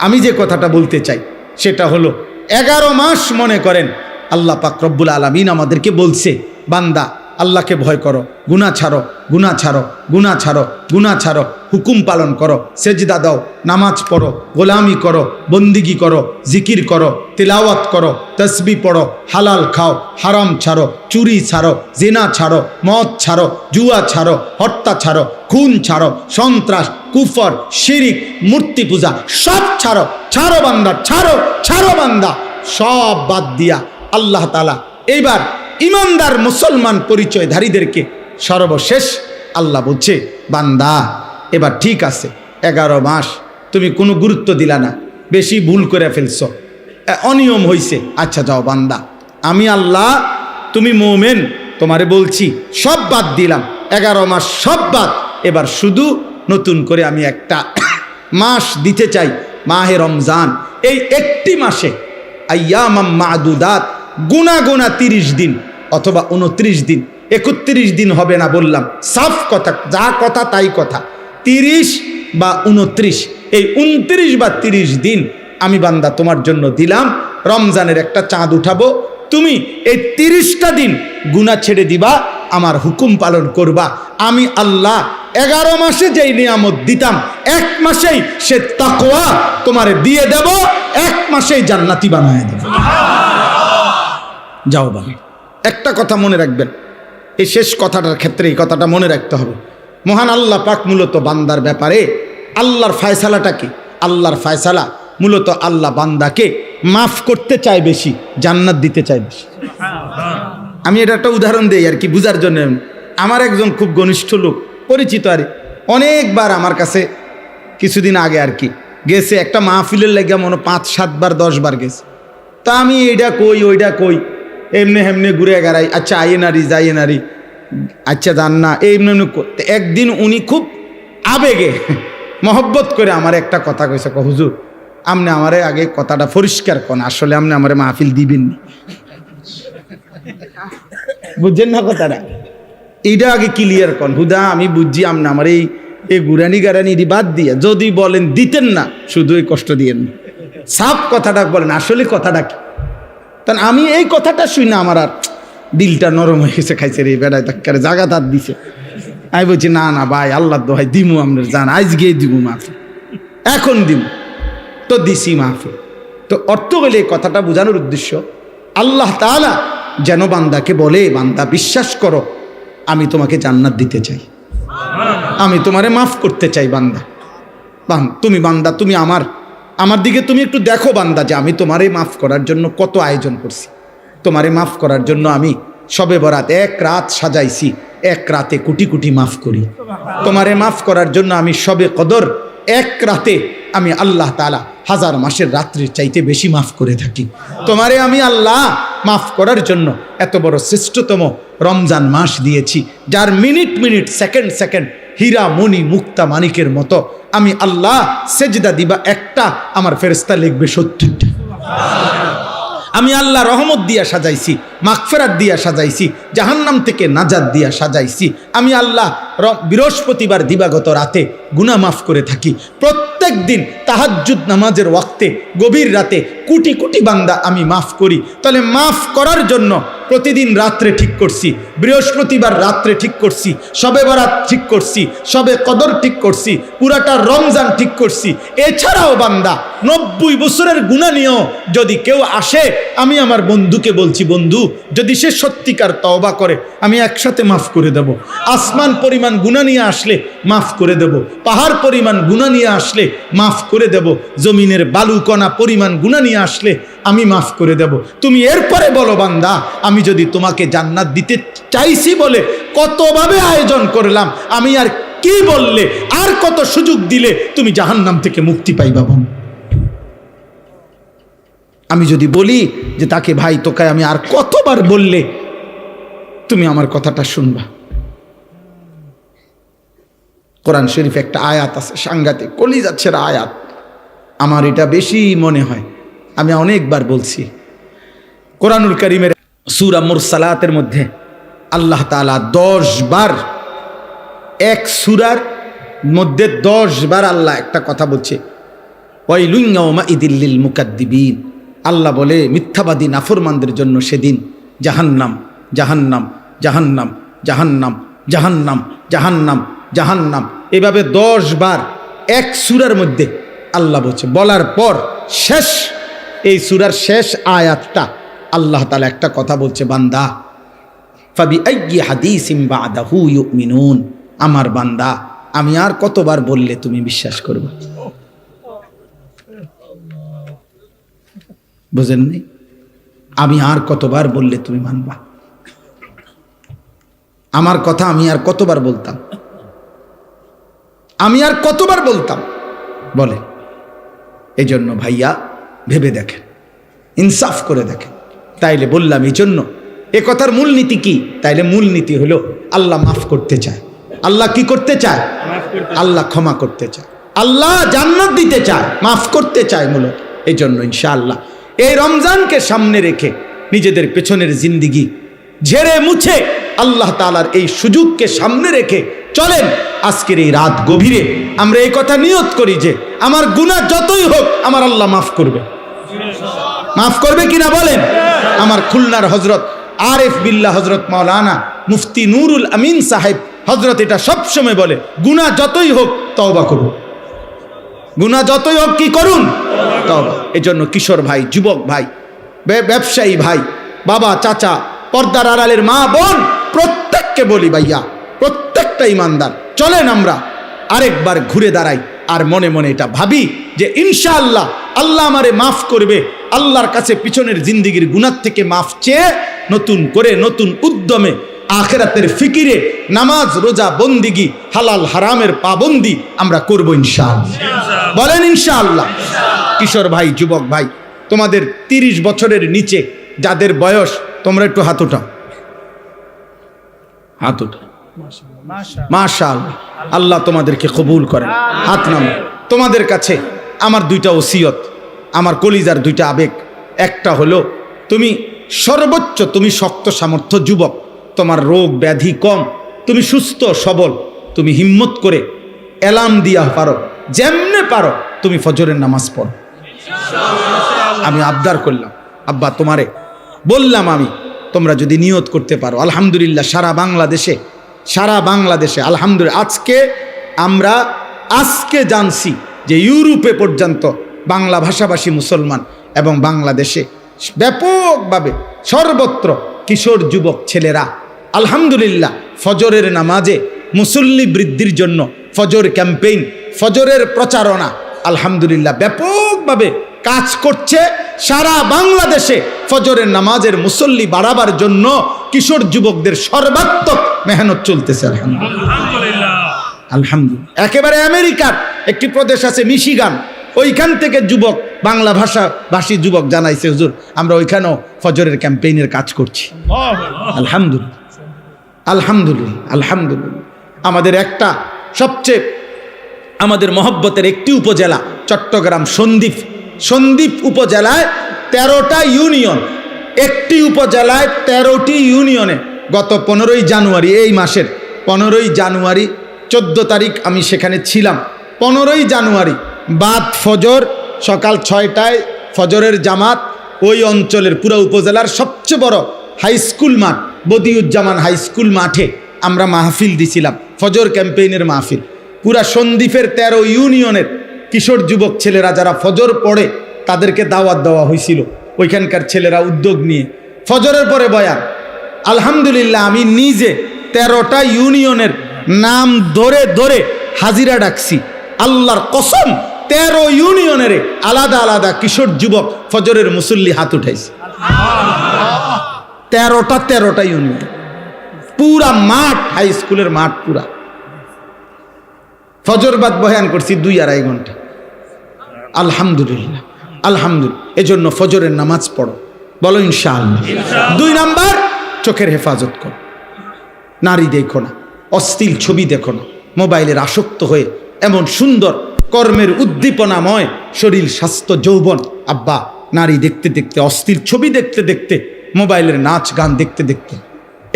আমি যে কথাটা বলতে চাই সেটা হলো 11 মাস মনে করেন আল্লাহ পাক রব্বুল আলামিন আমাদেরকে বলছে বান্দা আল্লাহকে ভয় করো, গুনাহ ছাড়ো, গুনাহ ছাড়ো, গুনাহ ছাড়ো, গুনাহ ছাড়ো, হুকুম পালন করো, সেজদা দাও, নামাজ পড়ো, গোলামি করো, বন্দিগি করো, জিকির করো, তিলাওয়াত করো, তসবিহ পড়ো, হালাল খাও, হারাম ছাড়ো, চুরি ছাড়ো, জিনা ছাড়ো, মদ ছাড়ো, জুয়া ছাড়ো, হত্যা ছাড়ো, খুন ছাড়ো, সন্ত্রাস, কুফর, শিরিক, মূর্তি পূজা সব ছাড়ো। ছাড়ো বান্দা, ছাড়ো, ছাড়ো বান্দা। সব বাদ দিয়া আল্লাহ তাআলা এইবার ইমানদার মুসলমান পরিচয়ধারীদেরকে সর্বশেষ আল্লাহ বলছে, বান্দা এবার ঠিক আছে, 11 মাস তুমি কোনো গুরুত্ব দিলা না, বেশি ভুল করে ফেলছো, অনিয়ম হইছে, আচ্ছা যাও বান্দা, আমি আল্লাহ, তুমি মোমেন, তোমারে বলছি সব বাদ দিলাম, 11 মাস সব বাদ, এবার শুধু নতুন করে আমি একটা মাস দিতে চাই, মাহে রমজান। এই একটি মাসে আইয়ামাম মাদুদাত, গুনা গুনা 30 দিন অথবা 29 দিন, 31 দিন হবে না বললাম, সাফ কথা, যা কথা তাই কথা, 30 বা 29, এই 29 বা 30 দিন আমি বান্দা তোমার জন্য দিলাম, রমজানের একটা চাঁদ উঠাবো, তুমি এই 30টা দিন গুনাহ ছেড়ে দিবা, আমার হুকুম পালন করবা। আমি আল্লাহ 11 মাসে যেই নিয়ামত দিতাম, 1 মাসেই সে তাকওয়া তোমারে দিয়ে দেব, 1 মাসেই জান্নাতি বানায় দেব। যাও বাবা, একটা কথা মনে রাখবেন, এই শেষ কথাটার ক্ষেত্রে এই কথাটা মনে রাখতে হবে। মহান আল্লাহ পাক মূলত বান্দার ব্যাপারে আল্লাহর ফয়সালাটা কি? আল্লাহর ফয়সালা মূলত আল্লাহ বান্দাকে মাফ করতে চায় বেশি, জান্নাত দিতে চায় বেশি। আমি এটা একটা উদাহরণ দেই আর কি বুঝার জন্য। আমার একজন খুব ঘনিষ্ঠ লোক, পরিচিত, আর অনেকবার আমার কাছে কিছুদিন আগে আর কি গেছে, একটা মাহফিলের লেগে মনে 5-7 বার 10 বার গেছে। তা আমি এইটা কই ওইটা কই, এমনি হেমনে ঘুরে গেড়াই, আচ্ছা আইয়ে নারী যাইয়ে নারী, আচ্ছা জান না, এমনি এমনি। একদিন উনি খুব আবেগে মহব্বত করে আমার একটা কথা কইছে, হুজুর আপনি আমারে আগে কথাটা পরিষ্কার করেন, আসলে আপনি আমারে মাহফিল দিবেন নি, বুঝছেন না কথাটা, এইটা আগে ক্লিয়ার করেন। হুদা আমি বুঝছি আপনি আমার এই গুরানি গারানি বাদ দিয়ে যদি বলেন দিতেন না, শুধু এই কষ্ট দিয়েন না, সাফ কথাটা বলেন, আসলে কথাটা কি। তখন আমি এই কথাটা শুই না, আমার আর দিলটা নরম হয়ে গেছে, খাইছে রে বেড়ায় তাক্কারে জাগা তার দিছে। আমি বলছি না না ভাই, আল্লাহ দোহাই দিমু, আপনার জান আজকেই দিব মাহফিল, এখন দিব, তো দিছি মাহফিল। তো অর্থ হলে এই কথাটা বোঝানোর উদ্দেশ্য, আল্লাহ তাআলা যেন বান্দাকে বলে, বান্দা বিশ্বাস করো, আমি তোমাকে জান্নাত দিতে চাই, আমি তোমারে মাফ করতে চাই। বান্দা তুমি বান্দা, তুমি আমার দিকে তুমি একটু দেখো বান্দা, যে আমি তোমারে মাফ করার জন্য কত আয়োজন করছি। তোমারে মাফ করার জন্য আমি শবে বরাত 1 রাত সাজাইছি, 1 রাতে কোটি কোটি মাফ করি। তোমারে মাফ করার জন্য আমি শবে কদর 1 রাতে আমি আল্লাহ তাআলা 1000 মাসের রাত্রির চাইতে বেশি মাফ করে থাকি। তোমারে আমি আল্লাহ মাফ করার জন্য এত বড় শ্রেষ্ঠতম রমজান মাস দিয়েছি, যার মিনিট মিনিট সেকেন্ড সেকেন্ড হীরা মণি মুক্তা মানিকের মতো আমি আল্লাহ সেজদা দিবা একটা, আমার ফেরেশতা লিখবে 70টা। আমি আল্লাহ রহমত দিয়া সাজাইছি, মাগফিরাত দিয়া সাজাইছি, জাহান্নাম থেকে নাজাত দিয়া সাজাইছি। আমি আল্লাহ বৃহস্পতিবার দিবাগত রাতে গুনাহ মাফ করে থাকি। প্রত্যেক দিন তাহাজ্জুদ নামাজের ওয়াক্তে গভীর রাতে কোটি কোটি বান্দা আমি মাফ করি। তাহলে মাফ করার জন্য প্রতিদিন রাত্রে ঠিক করছি, বৃহস্পতিবার রাত্রে ঠিক করছি, শবে বরাত ঠিক করছি, শবে কদর ঠিক করছি, পুরাটা রমজান ঠিক করছি। এছাড়াও বান্দা 90 বছরের গুনাহ নিয়েও যদি কেউ আসে, আমি আমার বন্ধুকে বলছি, বন্ধু যদি সে সত্যিকার তওবা করে আমি একসাথে মাফ করে দেব। আসমান পরিমাণ গুনাহ নিয়ে আসলে মাফ করে দেব, পাহাড় পরিমাণ গুনাহ নিয়ে আসলে মাফ করে দেব, জমিনের বালুকণা পরিমাণ গুনাহ নিয়ে আসলে আমি মাফ করে দেব। তুমি এরপরে বলো বান্দা, আমি যদি তোমাকে জান্নাত দিতে চাইছি বলে কতভাবে আয়োজন করলাম, আমি আর কি বললে, আর কত সুযোগ দিলে তুমি জাহান্নাম থেকে মুক্তি পাইবা। আমি যদি বলি যে তাকে ভাই তোকে আমি আর কতবার বললে তুমি আমার কথাটা শুনবা। কোরআন শরীফে একটা আয়াত আছে, সাংঘাতিক কলিজা ছেঁড়া আয়াত, আমার এটা বেশি মনে হয়, আমি অনেকবার বলছি। কোরআনুল কারীমের সূরা মুরসালাতের মধ্যে আল্লাহ তাআলা 10 বার, এক সূরার মধ্যে 10 বার আল্লাহ একটা কথা বলছে, ওয়াইলুন ইয়াউমাইযিল লিল মুকাদ্দিবিন। আল্লাহ বলে মিথ্যাবাদী নাফরমানদের জন্য সেদিন জাহান্নাম, জাহান্নাম, জাহান্নাম, জাহান্নাম, জাহান্নাম, জাহান্নাম, জাহান্নাম, এভাবে 10 বার এক সূরার মধ্যে আল্লাহ বলছে। বলার পর শেষ, এই সূরার শেষ আয়াতটা আল্লাহ তাআলা একটা কথা বলছে, বান্দা ফাবিআইয়ি হাদিসিম বাদাহু ইউমিনুন, আমার বান্দা আমি আর কতবার বললে তুমি বিশ্বাস করবে। বুঝেননি? আমি আর কতবার বললে তুমি মানবা? আমার কথা আমি আর কতবার বলতাম? আমি আর কতবার বলতাম বলে? এই জন্য ভাইয়া ভেবে দেখেন, ইনসাফ করে দেখেন। তাইলে বললাম এই জন্য এ কথার মূলনীতি কি? তাইলে মূলনীতি হলো আল্লাহ মাফ করতে চায়। আল্লাহ কি করতে চায়? আল্লাহ ক্ষমা করতে চায়, আল্লাহ জান্নাত দিতে চায়, মাফ করতে চায় মূলত। এই জন্য ইনশাআল্লাহ এই রমজানকে সামনে রেখে নিজেদের পেছনের জিন্দিগি ঝেড়ে মুছে আল্লাহ তাআলার এই সুযোগকে সামনে রেখে চলেন। আজকের এই রাত গভীরে আমরা এই কথা নিয়ত করি যে আমার গুনাহ যতই হোক আমার আল্লাহ মাফ করবে। মাফ করবে কিনা বলেন? আমার খুলনার হজরত আরেফ বিল্লাহ হজরত মাওলানা মুফতি নুরুল আমিন সাহেব হজরত এটা সবসময় বলে, গুনাহ যতই হোক তওবা করুন। গুনাহ যতই হোক কি করুন? তওবা। এই জন্য কিশোর ভাই, যুবক ভাই, ব্যবসায়ী ভাই, বাবা, চাচা, পর্দার আড়ালের মা বোন, প্রত্যেককে বলি ভাইয়া, প্রত্যেকটা ইমানদার, চলেন আমরা আরেকবার ঘুরে দাঁড়াই আর মনে মনে এটা ভাবি যে ইনশাআল্লাহ আল্লাহ আমারে মাফ করবে। আল্লাহর কাছে পিছনের জিন্দিগির গুনাহ থেকে মাফ চেয়ে নতুন করে নতুন উদ্যমে আখিরাতের ফিকিরে নামাজ, রোজা, বন্দিগি, হালাল হারামের পাবন্দি আমরা করব ইনশাআল্লাহ। বলেন ইনশাআল্লাহ। কিশোর ভাই, যুবক ভাই, তোমাদের 30 বছরের নিচে যাদের বয়স, তোমরা একটু হাত উঠাও, হাত উঠাও। মাশাআল্লাহ, আল্লাহ তোমাদেরকে কবুল করেন। হাত নামো। তোমাদের কাছে আমার 2টা ওসিয়ত, আমার কলিজার 2টা আবেগ। একটা হলো তুমি সর্বোচ্চ, তুমি শক্ত সামর্থ্য যুবক, তোমার রোগ ব্যাধি কম, তুমি সুস্থ সবল, তুমি হিম্মত করে এলাম দিয়া পারো, যেমনে পারো তুমি ফজরের নামাজ পড়ো। আমি আবদার করলাম, আব্বা তোমারে বললাম আমি, তোমরা যদি নিয়ত করতে পারো, আলহামদুলিল্লাহ সারা বাংলাদেশে আলহামদুলিল্লাহ আমরা আজকে জানছি যে ইউরোপে পর্যন্ত বাংলা ভাষাভাষী মুসলমান এবং বাংলাদেশে ব্যাপকভাবে সর্বত্র কিশোর যুবক ছেলেরা আলহামদুলিল্লাহ ফজরের নামাজে মুসল্লি বৃদ্ধির জন্য ফজর ক্যাম্পেইন, ফজরের প্রচারণা আলহামদুলিল্লাহ ব্যাপকভাবে কাজ করছে। সারা বাংলাদেশে ফজরের নামাজের মুসল্লি বাড়াবার জন্য কিশোর যুবকদের সর্বাত্মক মেহনত চলতেছে আলহামদুলিল্লাহ। আলহামদুলিল্লাহ। একেবারে আমেরিকার একটি প্রদেশ আছে মিশিগান, ওইখান থেকে যুবক, বাংলা ভাষী যুবক জানাইছে, হুজুর আমরা ওইখানেও ফজরের ক্যাম্পেইনের কাজ করছি। আলহামদুলিল্লাহ, আলহামদুলিল্লাহ, আলহামদুলিল্লাহ। আমাদের একটা সবচেয়ে আমাদের মহব্বতের একটি উপজেলা চট্টগ্রাম সন্দ্বীপ উপজেলায় 13টা ইউনিয়ন, একটি উপজেলায় 13টি ইউনিয়নে গত 15ই জানুয়ারি, এই মাসের 15ই জানুয়ারি 14 তারিখ আমি সেখানে ছিলাম। 15ই জানুয়ারি বাদ ফজর সকাল 6টায় ফজরের জামাত, ওই অঞ্চলের পুরো উপজেলার সবচেয়ে বড় হাই স্কুল মাঠ বদিউজ্জামান হাই স্কুল মাঠে আমরা মাহফিল দিছিলাম, ফজর ক্যাম্পেইনের মাহফিল। পুরা সন্দ্বীপের 13 ইউনিয়নের কিশোর যুবক ছেলেরা যারা ফজর পড়ে তাদেরকে দাওয়াত দেওয়া হয়েছিল। ওইখানকার ছেলেরা উদ্যোগ নিয়ে ফজরের পরে বয়ান। আলহামদুলিল্লাহ আমি নিজে 13টা ইউনিয়নের নাম ধরে ধরে হাজিরা ডাকছি। আল্লাহর কসম 13 ইউনিয়নের আলাদা আলাদা কিশোর যুবক ফজরের মুসল্লি হাত উঠাইছে। 13টা ইউনিয়ন, পুরা মাঠ, হাই স্কুলের মাঠ পুরা। ফজর বাদ বয়ান করছি 2-2.5 ঘন্টা। আলহামদুলিল্লাহ, আলহামদুলিল্লাহ। এজন্য ফজরের নামাজ পড়ো, বলো ইনশাআল্লাহ। 2 নাম্বার, চোখের হেফাজত করো, নারী দেখো না, অশ্লীল ছবি দেখো না, মোবাইলের আসক্ত হয়ে এমন সুন্দর কর্মের উদ্দীপনাময় শরীর, স্বাস্থ্য, যৌবন, আব্বা নারী দেখতে দেখতে, অশ্লীল ছবি দেখতে দেখতে, মোবাইলের নাচ গান দেখতে দেখতে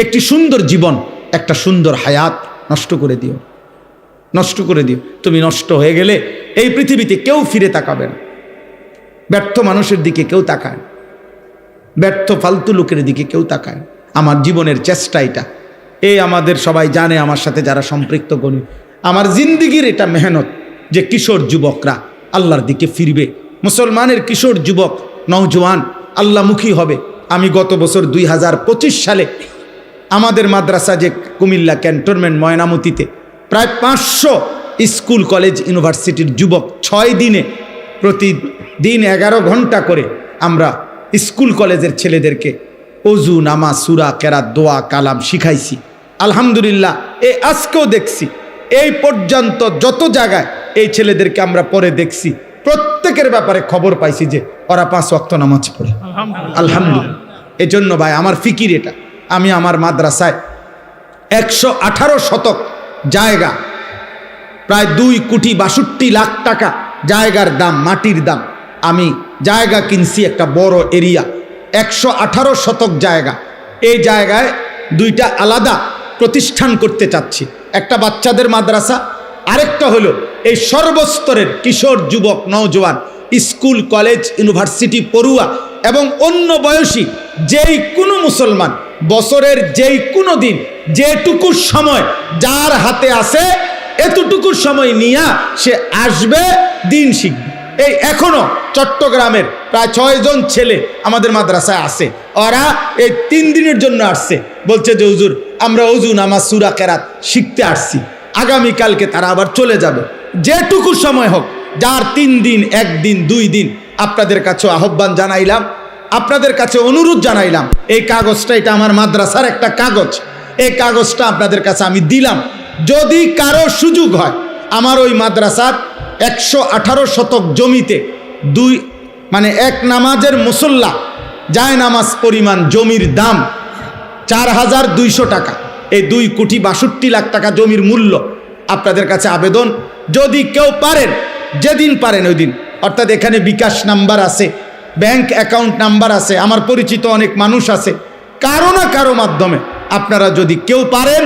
একটি সুন্দর জীবন, একটা সুন্দর হায়াত নষ্ট করে দিও, নষ্ট করে দিও। তুমি নষ্ট হয়ে গেলে এই পৃথিবীতে কেউ ফিরে তাকাবে না। ব্যর্থ মানুষের দিকে কেউ তাকায়, ব্যর্থ ফালতু লোকের দিকে কেউ তাকায়। আমার জীবনের চেষ্টা এটা, এই আমাদের সবাই জানে, আমার সাথে যারা সম্পৃক্ত করি, আমার জিন্দিগির এটা মেহনত যে কিশোর যুবকরা আল্লাহর দিকে ফিরবে, মুসলমানের কিশোর যুবক নওজোয়ান আল্লাহমুখী হবে। আমি গত বছর 2025 সালে আমাদের মাদ্রাসা যে কুমিল্লা ক্যান্টনমেন্ট ময়নামতিতে প্রায় 500 স্কুল কলেজ ইউনিভার্সিটির যুবক 6 দিনে প্রতিদিন 11 ঘন্টা করে আমরা স্কুল কলেজের ছেলেদেরকে অজু, নামাজ, সূরা, কেরাত, দোয়া, কালাম শিখাইছি। আলহামদুলিল্লাহ, এই আজকেও দেখছি, এই পর্যন্ত যত জায়গায় এই ছেলেদেরকে আমরা পরে দেখছি, প্রত্যেকের ব্যাপারে খবর পাইছি যে ওরা 5 ওয়াক্ত নামাজ পড়ে। আলহামদুলিল্লাহ। এই জন্য ভাই আমার ফিকির এটা, আমি আমার মাদ্রাসায় 118 শতক জায়গা, প্রায় 2,62,00,000 টাকা জায়গার দাম, মাটির দাম, আমি জায়গা কিনছি একটা বড় এরিয়া, 118 শতক জায়গা। এই জায়গায় 2টা আলাদা প্রতিষ্ঠান করতে চাচ্ছি, একটা বাচ্চাদের মাদ্রাসা, আরেকটা হলো এই সর্বস্তরের কিশোর, যুবক, নওজোয়ান, স্কুল, কলেজ, ইউনিভার্সিটি পড়ুয়া এবং অন্য বয়সী যেই কোনো মুসলমান বছরের যেই কোনো দিন যেটুকু সময় যার হাতে আছে এতটুকু সময় নিয়ে সে আসবে, দিন শিখবে। এই এখনো চট্টগ্রামের প্রায় 6 জন ছেলে আমাদের মাদ্রাসায় আছে, ওরা এই 3 দিনের জন্য আসছে, বলছে যে হুজুর আমরা অজু, নামাজ, সূরা, কেরাত শিখতে আসছি, আগামীকালকে তারা আবার চলে যাবে। যেটুকু সময় হোক, যার 3 দিন, 1 দিন, 2 দিন, আপনাদের কাছে আহ্বান জানাইলাম, আপনাদের কাছে অনুরোধ জানাইলাম, এই কাগজটা, এটা আমার মাদ্রাসার একটা কাগজ, এই কাগজটা আপনাদের কাছে আমি দিলাম। যদি কারো সুযোগ হয়, আমার ওই মাদ্রাসার 118 শতক জমিতে এক নামাজের মুসল্লা যায় নামাজ পরিমাণ জমির দাম 4,200 টাকা, এই 2,62,00,000 টাকা জমির মূল্য। আপনাদের কাছে আবেদন, যদি কেউ পারেন, যেদিন পারেন ওই দিন, অর্থাৎ এখানে বিকাশ নাম্বার আছে, ব্যাংক অ্যাকাউন্ট নাম্বার আছে, আমার পরিচিত অনেক মানুষ আছে, কারো না কারো মাধ্যমে আপনারা যদি কেউ পারেন